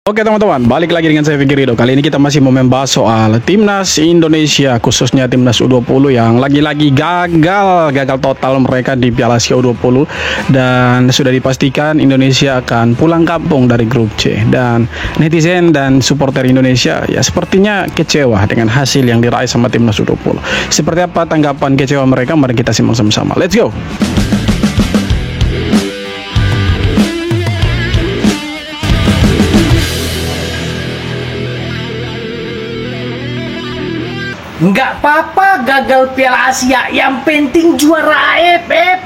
Oke teman-teman, balik lagi dengan saya Fikri Ridho. Kali ini kita masih mau membahas soal timnas Indonesia, khususnya timnas U20 yang lagi-lagi gagal total mereka di Piala Asia U20, dan sudah dipastikan Indonesia akan pulang kampung dari grup C. Dan netizen dan supporter Indonesia ya sepertinya kecewa dengan hasil yang diraih sama timnas U20. Seperti apa tanggapan kecewa mereka? Mari kita simak sama-sama. Let's go. Nggak apa-apa gagal Piala Asia, yang penting juara AFF.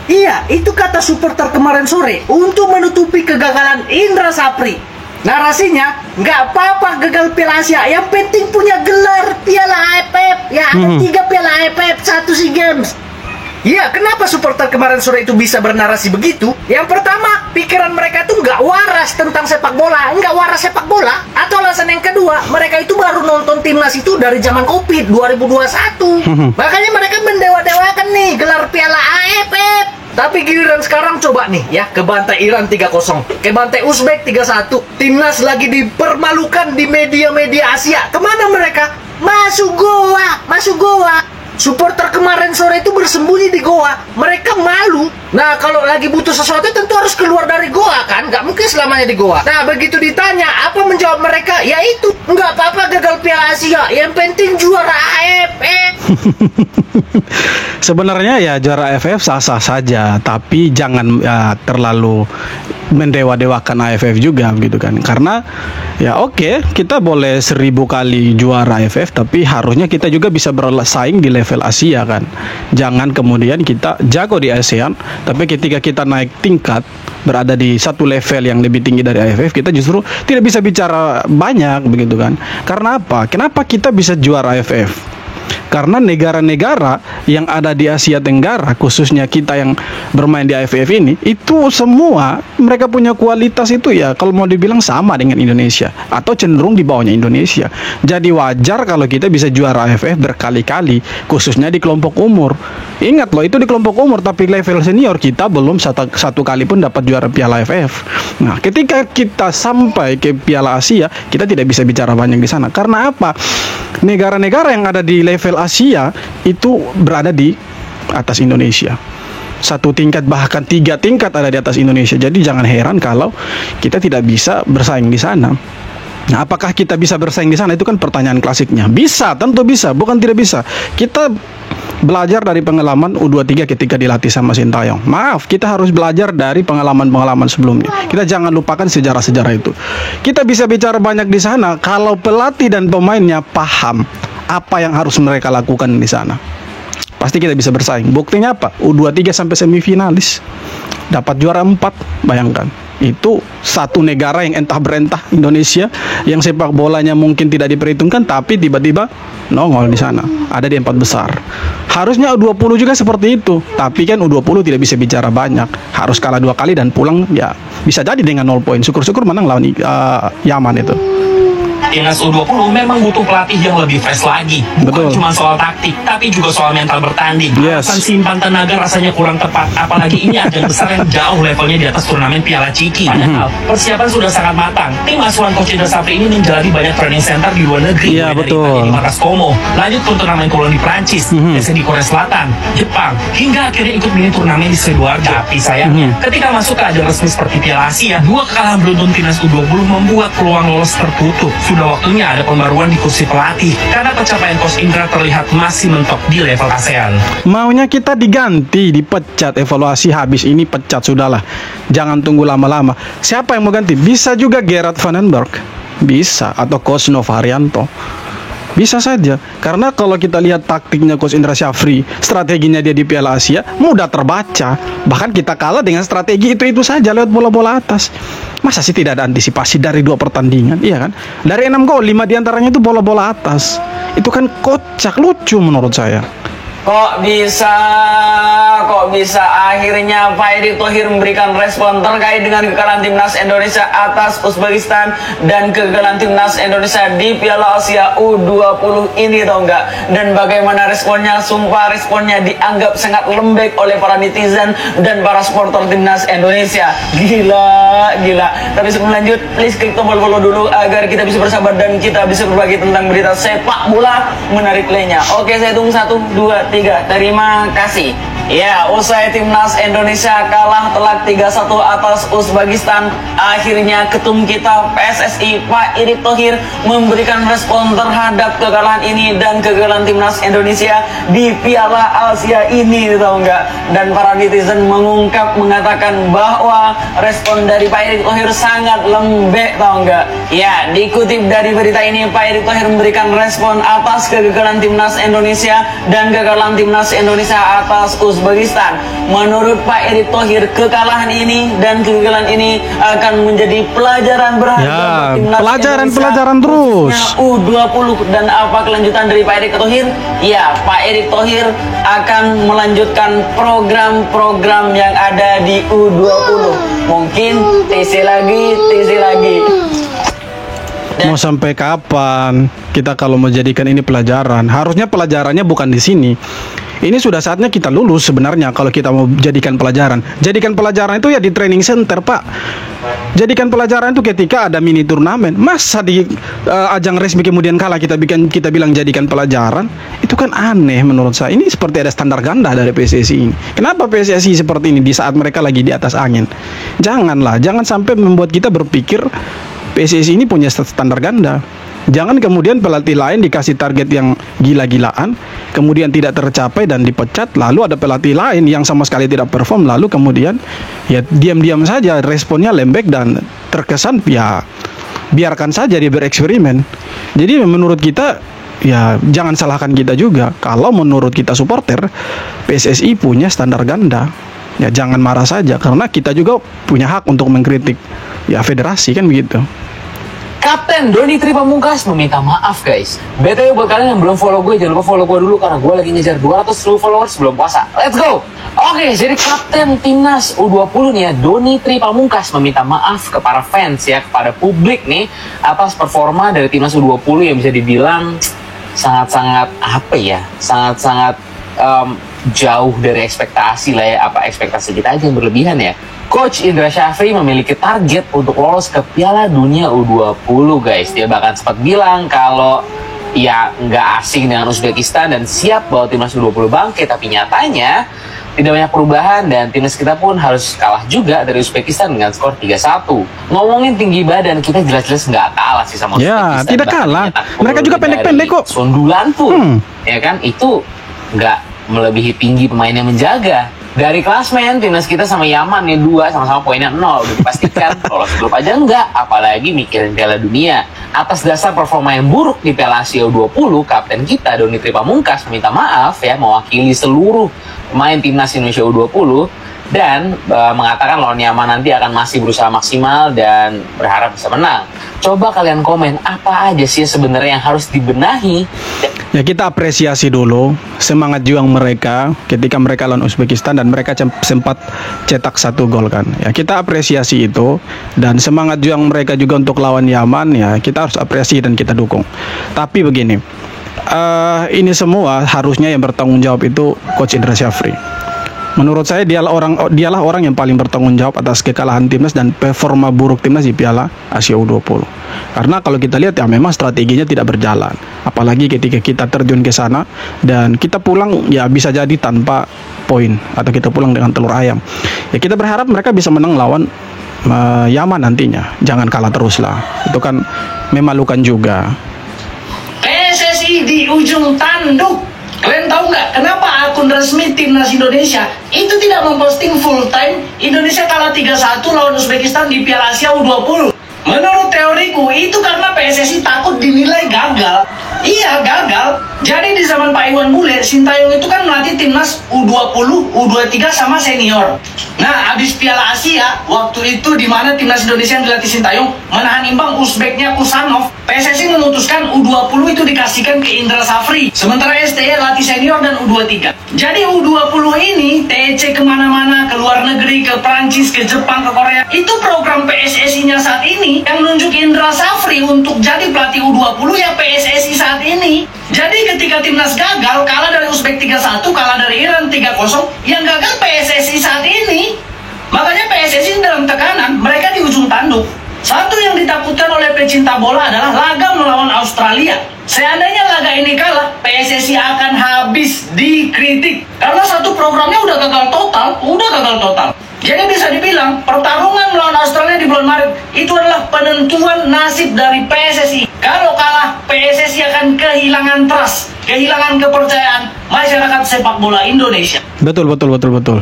Iya, itu kata supporter kemarin sore untuk menutupi kegagalan Indra Sapri. Narasinya, nggak apa-apa gagal Piala Asia, yang penting punya gelar Piala AFF. Ya, ada 3 Piala AFF, 1 SEA Games. Iya, kenapa supporter kemarin sore itu bisa bernarasi begitu? Yang pertama, pikiran mereka tuh nggak waras tentang sepak bola, nggak waras sepak bola. Atau alasan yang kedua, mereka itu baru nonton timnas itu dari zaman Covid 2021. Makanya mereka mendewa-dewakan nih gelar Piala AFF. Tapi giliran sekarang coba nih ya, kebantai Iran 3-0, kebantai Uzbek 3-1. Timnas lagi dipermalukan di media-media Asia. Kemana mereka? Masuk goa, masuk goa. Supporter kemarin sore itu bersembunyi di goa. Mereka malu. Nah, kalau lagi butuh sesuatu tentu harus keluar dari goa kan? Nggak mungkin selamanya di goa. Nah, begitu ditanya, apa menjawab mereka? Ya itu, nggak apa-apa gagal Piala Asia, yang penting juara AFF. Sebenarnya ya juara AFF sah-sah saja, tapi jangan terlalu mendewa-dewakan AFF juga gitu kan. Karena ya oke, kita boleh 1000 kali juara AFF, tapi harusnya kita juga bisa bersaing di level Asia kan. Jangan kemudian kita jago di ASEAN, tapi ketika kita naik tingkat berada di satu level yang lebih tinggi dari AFF, kita justru tidak bisa bicara banyak begitu kan. Karena apa? Kenapa kita bisa juara AFF? Karena negara-negara yang ada di Asia Tenggara, khususnya kita yang bermain di AFF ini, itu semua mereka punya kualitas itu ya kalau mau dibilang sama dengan Indonesia atau cenderung di bawahnya Indonesia. Jadi wajar kalau kita bisa juara AFF berkali-kali, khususnya di kelompok umur. Ingat loh, itu di kelompok umur, tapi level senior kita belum satu kali pun dapat juara Piala AFF. Nah, ketika kita sampai ke Piala Asia, kita tidak bisa bicara banyak di sana. Karena apa? Negara-negara yang ada di level Asia itu berada di atas Indonesia. 1 tingkat bahkan 3 tingkat ada di atas Indonesia. Jadi jangan heran kalau kita tidak bisa bersaing di sana. Nah, apakah kita bisa bersaing di sana? Itu kan pertanyaan klasiknya. Bisa, tentu bisa, bukan tidak bisa. Kita belajar dari pengalaman U23 ketika dilatih sama Sintayong. Maaf, kita harus belajar dari pengalaman-pengalaman sebelumnya. Kita jangan lupakan sejarah-sejarah itu. Kita bisa bicara banyak di sana kalau pelatih dan pemainnya paham apa yang harus mereka lakukan di sana. Pasti kita bisa bersaing. Buktinya apa? U23 sampai semifinalis. Dapat juara 4, bayangkan. Itu satu negara yang entah berentah, Indonesia, yang sepak bolanya mungkin tidak diperhitungkan, tapi tiba-tiba nongol di sana, ada di 4 besar. Harusnya U20 juga seperti itu, tapi kan U20 tidak bisa bicara banyak, harus kalah 2 kali dan pulang ya bisa jadi dengan 0 poin. Syukur-syukur menang lawan Yaman itu. Timnas U20 memang butuh pelatih yang lebih fresh lagi. Bukan cuma soal taktik, tapi juga soal mental bertanding. Alasan simpan tenaga rasanya kurang tepat. Apalagi ini ajang besar yang jauh levelnya di atas turnamen Piala Ciki. Padahal persiapan sudah sangat matang. Tim asuhan Coach Indra Sapri ini menjalani banyak training center di luar negeri. Iya, betul. Di markas Como, lanjut ke turnamen koloni Prancis, di Korea Selatan, Jepang, hingga akhirnya ikut mini turnamen di Sidoarjo. Tapi sayangnya, ketika masuk ke ajang resmi seperti Piala Asia, 2 kekalahan beruntun timnas U20 membuat peluang lolos tertutup. Sudah waktunya ada pembaruan di kursi pelatih karena pencapaian Coach Indra terlihat masih mentok di level ASEAN. Maunya kita diganti, dipecat, evaluasi habis ini pecat sudahlah. Jangan tunggu lama-lama. Siapa yang mau ganti? Bisa juga Gerard Vandenberg. Bisa, atau Coach Novaryanto. Bisa saja, karena kalau kita lihat taktiknya Coach Indra Syafri, strateginya dia di Piala Asia mudah terbaca. Bahkan kita kalah dengan strategi itu saja lewat bola-bola atas. Masa sih tidak ada antisipasi dari 2 pertandingan? Iya kan? Dari 6 gol, 5 diantaranya itu bola-bola atas. Itu kan kocak, lucu menurut saya. Kok bisa akhirnya Pak Erick Thohir memberikan respon terkait dengan kekalahan timnas Indonesia atas Uzbekistan dan kegagalan timnas Indonesia di Piala Asia U20 ini, tau nggak? Dan bagaimana responnya? Sumpah responnya dianggap sangat lembek oleh para netizen dan para supporter timnas Indonesia. Gila. Tapi sebelum lanjut, please klik tombol follow dulu agar kita bisa bersahabat dan kita bisa berbagi tentang berita sepak bola menarik lainnya. Oke, saya tunggu 1, 2, 3. Terima kasih. Ya, usai timnas Indonesia kalah telak 3-1 atas Uzbekistan, akhirnya ketum kita PSSI Pak Erick Thohir memberikan respon terhadap kekalahan ini dan kegagalan timnas Indonesia di Piala Asia ini, tahu nggak? Dan para netizen mengatakan bahwa respon dari Pak Erick Thohir sangat lembek, tahu nggak? Ya, dikutip dari berita ini, Pak Erick Thohir memberikan respon atas kegagalan timnas Indonesia dan kegagalan timnas Indonesia atas Uzbekistan. Menurut Pak Erick Thohir, kekalahan ini dan kegagalan ini akan menjadi pelajaran berharga Ya, timnas pelajaran terus. U20. Dan apa kelanjutan dari Pak Erick Thohir? Ya, Pak Erick Thohir akan melanjutkan program-program yang ada di U20. Mungkin TC lagi. Mau sampai kapan kita kalau mau jadikan ini pelajaran? Harusnya pelajarannya bukan di sini. Ini sudah saatnya kita lulus sebenarnya kalau kita mau jadikan pelajaran. Jadikan pelajaran itu ya di training center, Pak. Jadikan pelajaran itu ketika ada mini turnamen. Masa di ajang resmi kemudian kalah kita bilang jadikan pelajaran? Itu kan aneh menurut saya. Ini seperti ada standar ganda dari PSSI ini. Kenapa PSSI seperti ini di saat mereka lagi di atas angin? Jangan sampai membuat kita berpikir PSSI ini punya standar ganda. Jangan kemudian pelatih lain dikasih target yang gila-gilaan, kemudian tidak tercapai dan dipecat, lalu ada pelatih lain yang sama sekali tidak perform, lalu kemudian ya diam-diam saja responnya lembek dan terkesan ya biarkan saja dia bereksperimen. Jadi menurut kita ya jangan salahkan kita juga. Kalau menurut kita supporter, PSSI punya standar ganda. Ya jangan marah saja karena kita juga punya hak untuk mengkritik ya federasi kan begitu. Kapten Doni Tri Pamungkas meminta maaf guys. BTW buat kalian yang belum follow gue, jangan lupa follow gue dulu karena gue lagi ngejar 200.000 followers sebelum puasa. Let's go. Oke, jadi Kapten Timnas U20 nih ya, Doni Tri Pamungkas meminta maaf ke para fans ya, kepada publik nih atas performa dari Timnas U20 yang bisa dibilang sangat-sangat apa ya, sangat-sangat jauh dari ekspektasi lah ya, apa ekspektasi kita aja yang berlebihan ya. Coach Indra Syafri memiliki target untuk lolos ke Piala Dunia U20 guys. Dia bahkan sempat bilang kalau ya nggak asing dengan Uzbekistan dan siap bawa timnas U20 bangkit. Tapi nyatanya tidak banyak perubahan dan timnas kita pun harus kalah juga dari Uzbekistan dengan skor 3-1. Ngomongin tinggi badan, kita jelas-jelas nggak kalah sih sama Uzbekistan. Ya, tidak kalah. Mereka juga pendek-pendek kok. Sundulan pun, ya kan, itu nggak melebihi tinggi pemain yang menjaga. Dari klasmen, timnas kita sama Yaman nih 2 sama-sama poinnya 0. Udah dipastikan lolos grup aja enggak, apalagi mikirin Piala Dunia. Atas dasar performa yang buruk di Piala Asia U20, kapten kita Doni Tri Pamungkas meminta maaf ya mewakili seluruh pemain timnas Indonesia U20 dan mengatakan lawan Yaman nanti akan masih berusaha maksimal dan berharap bisa menang. Coba kalian komen apa aja sih sebenarnya yang harus dibenahi. Ya kita apresiasi dulu semangat juang mereka ketika mereka lawan Uzbekistan dan mereka sempat cetak 1 gol kan. Ya kita apresiasi itu dan semangat juang mereka juga untuk lawan Yaman ya kita harus apresiasi dan kita dukung. Tapi begini, ini semua harusnya yang bertanggung jawab itu Coach Indra Syafri. Menurut saya dialah orang yang paling bertanggung jawab atas kekalahan timnas dan performa buruk timnas di Piala Asia U20. Karena kalau kita lihat ya memang strateginya tidak berjalan. Apalagi ketika kita terjun ke sana dan kita pulang ya bisa jadi tanpa poin atau kita pulang dengan telur ayam. Ya kita berharap mereka bisa menang lawan Yaman nantinya. Jangan kalah terus lah. Itu kan memalukan juga. PSSI di ujung tanduk. Kalian tahu nggak kenapa akun resmi timnas Indonesia itu tidak memposting full time Indonesia kalah 3-1 lawan Uzbekistan di Piala Asia U20? Menurut teoriku itu karena PSSI takut dinilai gagal. Iya, gagal. Jadi di zaman Pak Iwan Bule, Sintayong itu kan melatih timnas U20, U23 sama senior. Nah, habis Piala Asia, waktu itu di mana timnas Indonesia yang dilatih Sintayong menahan imbang Uzbeknya Kusanov, PSSI memutuskan U20 itu dikasihkan ke Indra Safri. Sementara STY latih senior dan U23. Jadi U20 ini TEC kemana-mana, ke luar negeri, ke Prancis, ke Jepang, ke Korea. Itu program PSSI-nya saat ini yang menunjuk Indra Safri untuk jadi pelatih U20 ya PSSI saat ini. Jadi ketika timnas gagal, kalah dari Uzbek 3-1, kalah dari Iran 3-0, yang gagal PSSI saat ini. Makanya PSSI dalam tekanan, mereka di ujung tanduk. Satu yang ditakutkan oleh pecinta bola adalah laga melawan Australia. Seandainya laga ini kalah, PSSI akan habis dikritik. Karena satu programnya udah gagal total. Jadi bisa dibilang, pertarungan melawan Australia di bulan Maret itu adalah penentuan nasib dari PSSI. Kalau kalah, PSSI akan kehilangan trust, kehilangan kepercayaan masyarakat sepak bola Indonesia. Betul.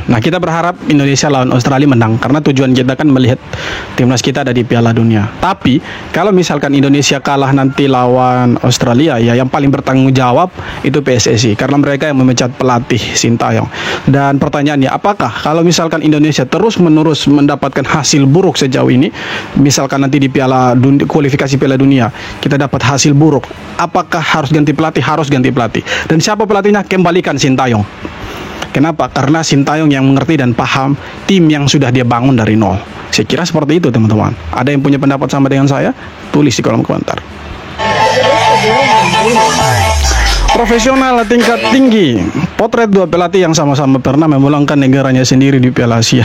Nah, kita berharap Indonesia lawan Australia menang karena tujuan kita kan melihat timnas kita ada di Piala Dunia. Tapi kalau misalkan Indonesia kalah nanti lawan Australia, ya yang paling bertanggung jawab itu PSSI karena mereka yang memecat pelatih Sintayong. Dan pertanyaannya, apakah kalau misalkan Indonesia terus-menerus mendapatkan hasil buruk sejauh ini, misalkan nanti di kualifikasi Piala Dunia kita dapat hasil buruk, apakah harus ganti pelatih? Harus ganti pelatih. Dan siapa pelatihnya? Kembalikan Sintayong. Kenapa? Karena Sintayong yang mengerti dan paham tim yang sudah dia bangun dari nol. Saya kira seperti itu, teman-teman. Ada yang punya pendapat sama dengan saya? Tulis di kolom komentar. Profesional tingkat tinggi. Potret dua pelatih yang sama-sama pernah memulangkan negaranya sendiri di Piala Asia.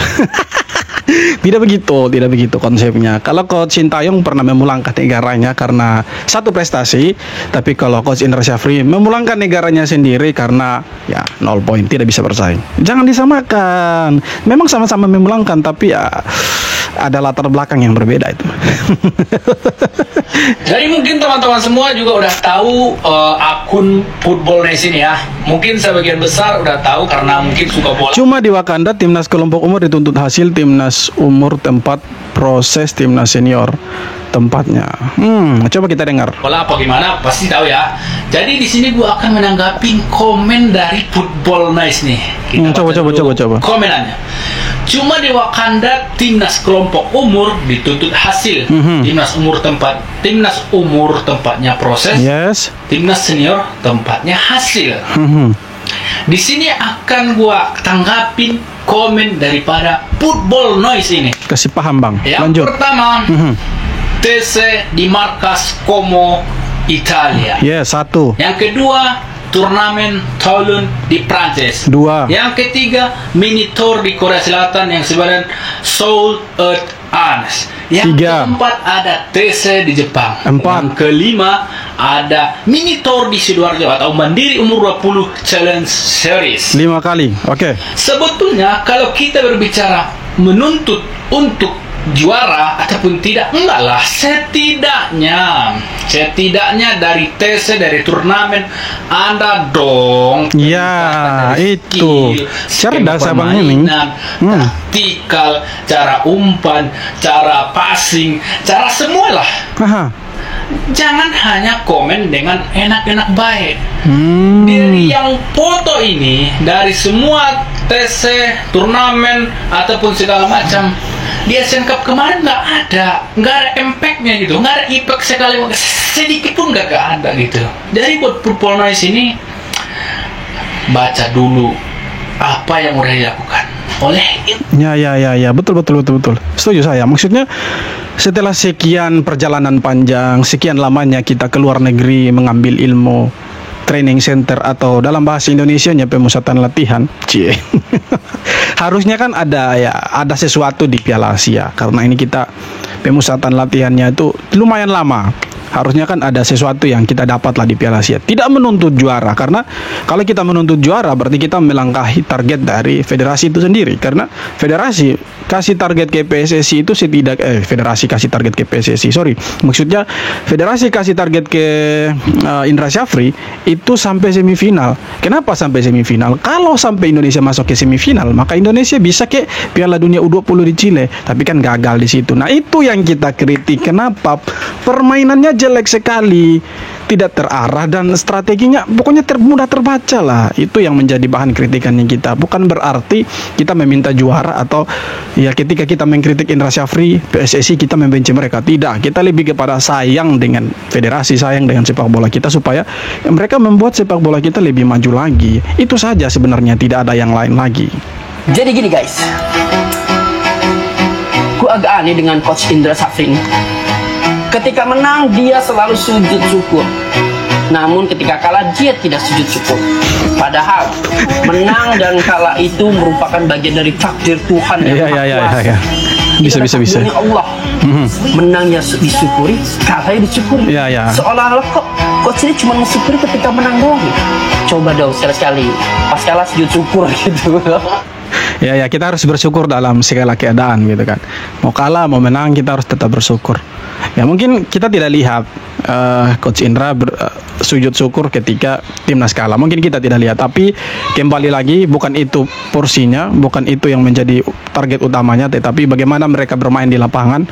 Tidak begitu konsepnya. Kalau Coach Sintayong pernah memulangkan negaranya karena satu prestasi, tapi kalau Coach Indra Syafri memulangkan negaranya sendiri karena ya 0 poin, tidak bisa bersaing. Jangan disamakan. Memang sama-sama memulangkan, tapi ya ada latar belakang yang berbeda itu. Jadi mungkin teman-teman semua juga udah tahu akun Football Nation ya. Mungkin sebagian besar udah tahu karena mungkin suka bola. Cuma di Wakanda timnas kelompok umur dituntut hasil, timnas umur tempat proses, timnas senior tempatnya. Coba kita dengar. Bola apa gimana? Pasti tahu ya. Jadi di sini gua akan menanggapi komen dari Football Nice nih. Coba. Komenannya. Cuma di Wakanda timnas kelompok umur dituntut hasil. Timnas umur tempatnya proses. Yes. Timnas senior tempatnya hasil. Di sini akan gua tanggapin komen daripada Football Noise ini. Kasih paham, Bang. Yang Lanjut. pertama, TC di markas Como, Italia. Yes, 1. Yang kedua, turnamen Toulon di Prancis. 2. Yang ketiga, mini tour di Korea Selatan yang sebenarnya Seoul Earth Arms. Yang 3. keempat ada TC di Jepang. 4. Yang kelima ada mini tour di Sidoarjo atau Mandiri Umur 20 Challenge Series. 5 kali. Oke. Sebetulnya kalau kita berbicara menuntut untuk juara ataupun tidak, enggak lah, setidaknya dari TC, dari turnamen ada dong Ya, itu cerdas abang ini. Taktikal, cara umpan, cara passing, cara semualah. Jangan hanya komen dengan enak-enak baik. Dari yang foto ini, dari semua TC, turnamen ataupun segala macam, di Asian Cup kemarin nggak ada impactnya gitu, nggak ada impact sekali, sedikit pun nggak ada gitu. Jadi buat Football Noise ini, baca dulu apa yang udah dilakukan oleh Ya, betul. Setuju saya. Maksudnya setelah sekian perjalanan panjang, sekian lamanya kita ke luar negeri mengambil ilmu, training center atau dalam bahasa Indonesianya pemusatan latihan, harusnya kan ada sesuatu di Piala Asia. Karena ini kita pemusatan latihannya itu lumayan lama. Harusnya kan ada sesuatu yang kita dapat lah di Piala Asia. Tidak menuntut juara, karena kalau kita menuntut juara berarti kita melangkahi target dari federasi itu sendiri. Karena federasi kasih target ke PSSI itu maksudnya federasi kasih target ke Indra Syafri itu sampai semifinal. Kenapa sampai semifinal? Kalau sampai Indonesia masuk ke semifinal, maka Indonesia bisa ke Piala Dunia U20 di Chile. Tapi kan gagal di situ. Nah, itu yang kita kritik. Kenapa permainannya jelek sekali, tidak terarah dan strateginya pokoknya mudah terbaca lah. Itu yang menjadi bahan kritikannya kita. Bukan berarti kita meminta juara atau ya ketika kita mengkritik Indra Syafri, PSSI kita membenci mereka. Tidak, kita lebih kepada sayang dengan federasi, sayang dengan sepak bola kita supaya mereka membuat sepak bola kita lebih maju lagi. Itu saja sebenarnya, tidak ada yang lain lagi. Jadi gini guys, gue agak aneh dengan Coach Indra Syafri ini. Ketika menang dia selalu sujud syukur, namun ketika kalah dia tidak sujud syukur. Padahal menang dan kalah itu merupakan bagian dari takdir Tuhan yang Maha Kuasa. Bisa. Allah. Menangnya disyukuri, kalahnya disyukuri. Seolah-olah kok Coach ini cuma mensyukuri ketika menang doang. Coba dong sekali-sekali pas kalah sujud syukur gitu. Ya, kita harus bersyukur dalam segala keadaan gitu kan. Mau kalah, mau menang, kita harus tetap bersyukur. Ya mungkin kita tidak lihat Coach Indra sujud syukur ketika timnas kalah. Mungkin kita tidak lihat, tapi kembali lagi bukan itu porsinya, bukan itu yang menjadi target utamanya, tetapi bagaimana mereka bermain di lapangan.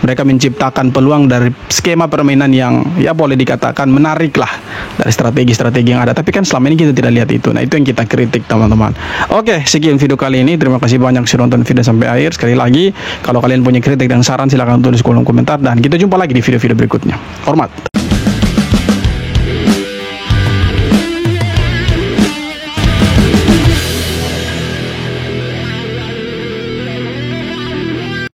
Mereka menciptakan peluang dari skema permainan yang ya boleh dikatakan menarik lah dari strategi-strategi yang ada. Tapi kan selama ini kita tidak lihat itu. Nah, itu yang kita kritik teman-teman. Oke, sekian video kali ini. Terima kasih banyak sudah nonton video sampai akhir. Sekali lagi, kalau kalian punya kritik dan saran silahkan tulis di kolom komentar, dan kita jumpa lagi di video-video berikutnya. Hormat.